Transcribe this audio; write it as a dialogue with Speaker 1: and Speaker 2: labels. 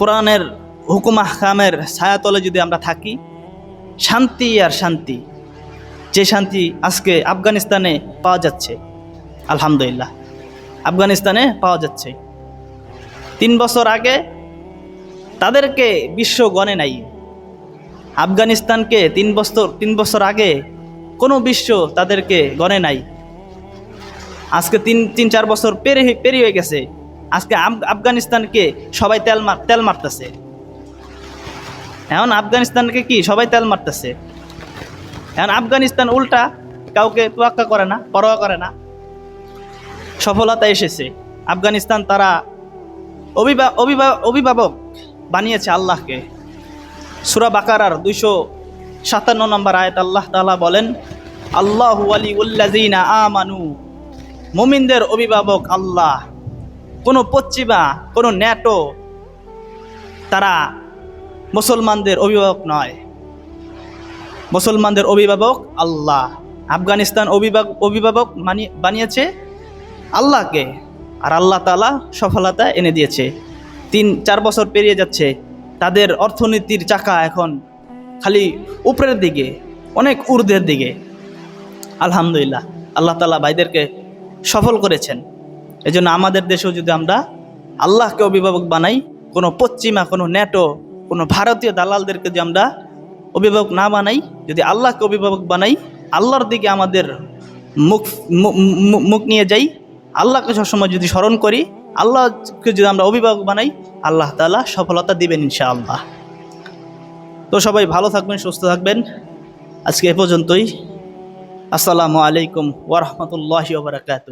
Speaker 1: কোরআনের হুকুম আহকামের ছায়াতলে যদি আমরা থাকি, শান্তি আর শান্তি, যে শান্তি আজকে আফগানিস্তানে পাওয়া যাচ্ছে, আলহামদুলিল্লাহ আফগানিস্তানে পাওয়া যাচ্ছে। 3 বছর আগে তাদেরকে বিশ্ব গণে নাই। আফগানিস্তানকে 3 বছর আগে কোনো বিশ্ব তাদেরকে গণে নাই। আজকে 3-4 বছর পেরিয়ে হয়ে গেছে। আজকে আফগানিস্তানকে সবাই তেল মারতেছে। এখন আফগানিস্তানকে কি সবাই তেল মারতেছে। এখন আফগানিস্তান উল্টা কাউকে তোয়াক্কা করে না, পরোয়া করে না। সফলতা এসেছে। আফগানিস্তান তারা অভিভাবক বানিয়েছে আল্লাহকে। সূরা বাকারার 257 নম্বর আয়াত আল্লাহ তাআলা বলেন, আল্লাহু ওয়ালিউল্লাযিনা আমানু, মুমিনদের অভিভাবক আল্লাহ। কোনো পশ্চিমা, কোনো ন্যাটো তারা মুসলমানদের অভিভাবক নয়। মুসলমানদের অভিভাবক আল্লাহ। আফগানিস্তান অভিভাবক বানিয়েছে আল্লাহকে, আর আল্লাহ তাআলা সফলতা এনে দিয়েছে। 3-4 বছর পেরিয়ে যাচ্ছে, তাদের অর্থনীতির চাকা এখন খালি উপরের দিকে, অনেক ঊর্ধ্বের দিকে। আলহামদুলিল্লাহ, আল্লাহ তাআলা ভাইদেরকে সফল করেছেন। এজন্য আমাদের দেশেও যদি আমরা আল্লাহকে অভিভাবক বানাই, কোনো পশ্চিমা, কোনো ন্যাটো, কোনো ভারতীয় দালালদেরকে যদি আমরা অভিভাবক না বানাই, যদি আল্লাহকে অভিভাবক বানাই, আল্লাহর দিকে আমাদের মুখ নিয়ে যাই, আল্লাহকে সবসময় যদি স্মরণ করি, আল্লাহকে যদি আমরা অভিভাবক বানাই, আল্লাহ তাআলা সফলতা দিবেন ইনশাআল্লাহ। তো সবাই ভালো থাকবেন, সুস্থ থাকবেন। আজকে এ পর্যন্তই। আসসালামু আলাইকুম ওয়া রাহমাতুল্লাহি ওয়া বারাকাতুহু।